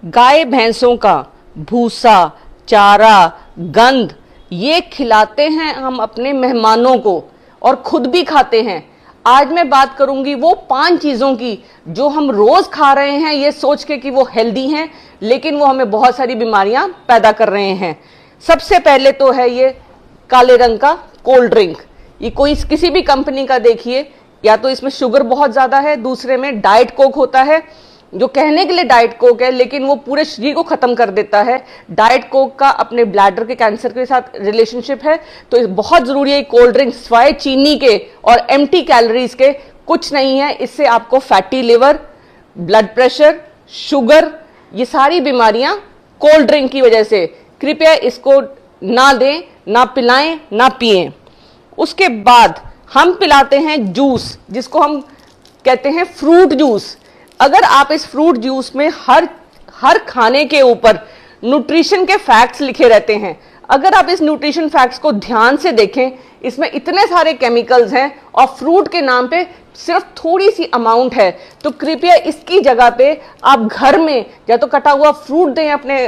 गाय भैंसों का भूसा, चारा, गंध ये खिलाते हैं हम अपने मेहमानों को और खुद भी खाते हैं। आज मैं बात करूंगी वो 5 चीजों की जो हम रोज खा रहे हैं ये सोच के कि वो हेल्दी हैं, लेकिन वो हमें बहुत सारी बीमारियां पैदा कर रहे हैं। सबसे पहले तो है ये काले रंग का कोल्ड ड्रिंक। ये कोई किसी भी कंपनी का देखिए, या तो इसमें शुगर बहुत ज्यादा है, दूसरे में डाइट कोक होता है जो कहने के लिए डाइट कोक है लेकिन वो पूरे शरीर को खत्म कर देता है। डाइट कोक का अपने ब्लैडर के कैंसर के साथ रिलेशनशिप है, तो बहुत जरूरी है कोल्ड ड्रिंक सिवाय चीनी के और एम्प्टी कैलोरीज के कुछ नहीं है। इससे आपको fatty liver, blood pressure, sugar, ये सारी बीमारियां कोल्ड ड्रिंक की वजह से। कृपया इसको ना दें, ना पिलाएं, ना पिएं। उसके बाद हम पिलाते हैं जूस, जिसको हम कहते हैं फ्रूट जूस। अगर आप इस फ्रूट जूस में हर खाने के ऊपर न्यूट्रिशन के फैक्ट्स लिखे रहते हैं, अगर आप इस न्यूट्रिशन फैक्ट्स को ध्यान से देखें, इसमें इतने सारे केमिकल्स हैं और फ्रूट के नाम पे सिर्फ थोड़ी सी अमाउंट है, तो कृपया इसकी जगह पे आप घर में या तो कटा हुआ फ्रूट दें अपने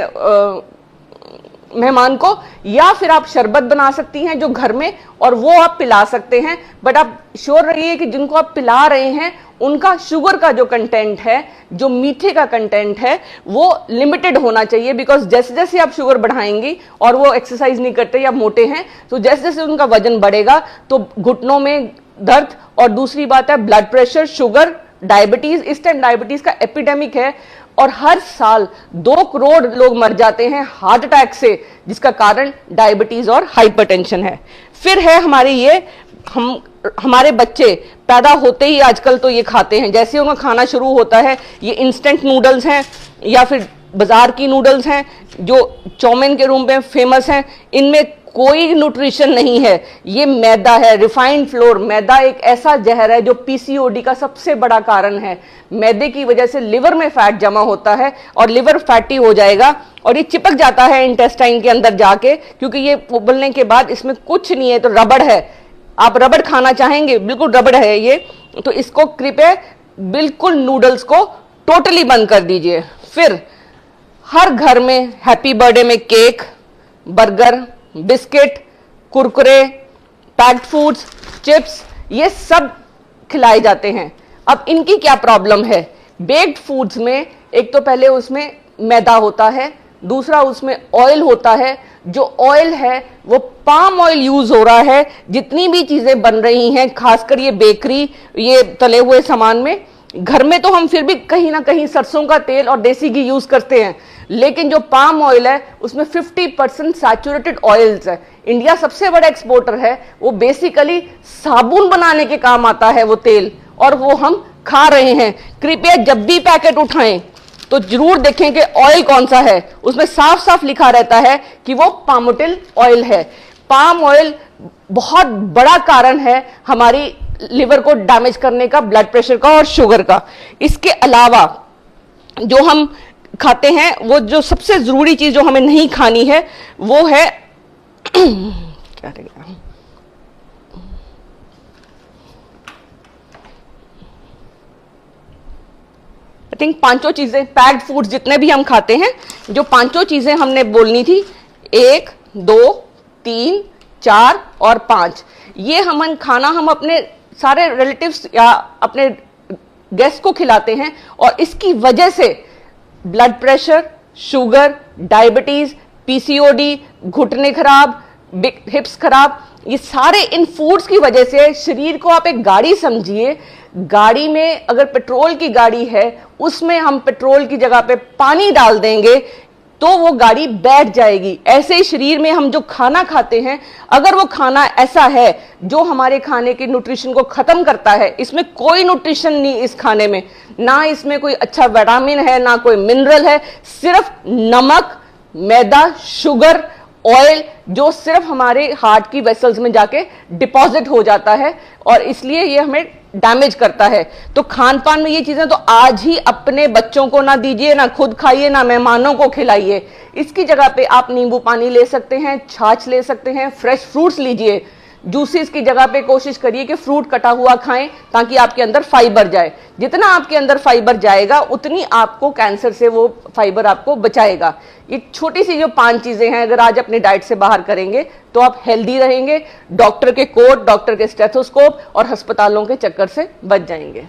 मेहमान को, या फिर आप शरबत बना सकती हैं जो घर में, और वो आप पिला सकते हैं। बट आप श्योर रहिए कि जिनको आप पिला रहे हैं उनका शुगर का जो कंटेंट है, जो मीठे का कंटेंट है, वो लिमिटेड होना चाहिए। बिकॉज जैसे जैसे आप शुगर बढ़ाएंगी और वो एक्सरसाइज नहीं करते या मोटे हैं, तो जैसे जैसे उनका वजन बढ़ेगा तो घुटनों में दर्द, और दूसरी बात है ब्लड प्रेशर, शुगर, डायबिटीज। इस टाइम डायबिटीज का एपिडेमिक है और हर साल 2 करोड़ लोग मर जाते हैं हार्ट अटैक से, जिसका कारण डायबिटीज और हाइपरटेंशन है। फिर है हमारे बच्चे पैदा होते ही आजकल तो ये खाते हैं, जैसे उनका खाना शुरू होता है ये इंस्टेंट नूडल्स हैं या फिर बाजार की नूडल्स हैं जो चाउमीन के रूप में फेमस हैं। इनमें कोई न्यूट्रिशन नहीं है, ये मैदा है, रिफाइंड फ्लोर। मैदा एक ऐसा जहर है जो पीसीओडी का सबसे बड़ा कारण है। मैदे की वजह से लिवर में फैट जमा होता है और लिवर फैटी हो जाएगा और ये चिपक जाता है इंटेस्टाइन के अंदर जाके, क्योंकि ये उबलने के बाद इसमें कुछ नहीं है, तो रबड़ है। आप रबड़ खाना चाहेंगे, बिल्कुल रबड़ है ये, तो इसको कृपया बिल्कुल नूडल्स को टोटली बंद कर दीजिए। फिर हर घर में हैप्पी बर्थडे में cake, burger, biscuit, Kurkure, packed foods, chips, ये सब खिलाए जाते हैं। अब इनकी क्या प्रॉब्लम है? बेक्ड फूड्स में एक तो पहले उसमें मैदा होता है, दूसरा उसमें ऑयल होता है। जो ऑयल है वो पाम ऑयल यूज हो रहा है। जितनी भी चीजें बन रही हैं, खासकर ये बेकरी, ये तले हुए सामान में, घर में तो हम फिर भी कहीं ना कहीं सरसों का तेल और देसी घी यूज करते हैं, लेकिन जो पाम ऑयल है उसमें 50% सैचुरेटेड ऑयल्स है। इंडिया सबसे बड़ा एक्सपोर्टर है, वो बेसिकली साबुन बनाने के काम आता है वो तेल, और वो हम खा रहे हैं। कृपया जब भी पैकेट उठाएं तो जरूर देखें कि ऑयल कौन सा है, उसमें साफ साफ लिखा रहता है कि वो पामोटिल ऑयल है। पाम ऑयल बहुत बड़ा कारण है हमारी लिवर को डैमेज करने का, ब्लड प्रेशर का और शुगर का। इसके अलावा जो हम खाते हैं, वो जो सबसे जरूरी चीज जो हमें नहीं खानी है वो है क्या रहेगा, आई थिंक 5 चीजें, पैक्ड फूड्स जितने भी हम खाते हैं, जो 5 चीजें हमने बोलनी थी, 1, 2, 3, 4 और 5, ये खाना हम अपने सारे रिलेटिव्स या अपने गेस्ट को खिलाते हैं, और इसकी वजह से blood pressure, sugar, diabetes, PCOD, घुटने खराब, हिप्स खराब, ये सारे इन फूड्स की वजह से। शरीर को आप एक गाड़ी समझिए, गाड़ी में अगर पेट्रोल की गाड़ी है, उसमें हम पेट्रोल की जगह पे पानी डाल देंगे तो वो गाड़ी बैठ जाएगी। ऐसे ही शरीर में हम जो खाना खाते हैं, अगर वो खाना ऐसा है जो हमारे खाने के न्यूट्रिशन को खत्म करता है, इसमें कोई न्यूट्रिशन नहीं इस खाने में, ना इसमें कोई अच्छा विटामिन है, ना कोई मिनरल है, सिर्फ नमक, मैदा, शुगर, ऑयल, जो सिर्फ हमारे हार्ट की वेसल्स में जाके डिपॉजिट हो जाता है और इसलिए ये हमें डैमेज करता है। तो खान पान में ये चीजें तो आज ही अपने बच्चों को ना दीजिए, ना खुद खाइए, ना मेहमानों को खिलाइए। इसकी जगह पे आप नींबू पानी ले सकते हैं, छाछ ले सकते हैं, फ्रेश फ्रूट्स लीजिए। जूसेस की जगह पे कोशिश करिए कि फ्रूट कटा हुआ खाएं ताकि आपके अंदर फाइबर जाए। जितना आपके अंदर फाइबर जाएगा उतनी आपको कैंसर से वो फाइबर आपको बचाएगा। ये छोटी सी जो 5 चीजें हैं अगर आज अपनी डाइट से बाहर करेंगे तो आप हेल्दी रहेंगे, डॉक्टर के कोट, डॉक्टर के स्टेथोस्कोप और अस्पतालों के चक्कर से बच जाएंगे।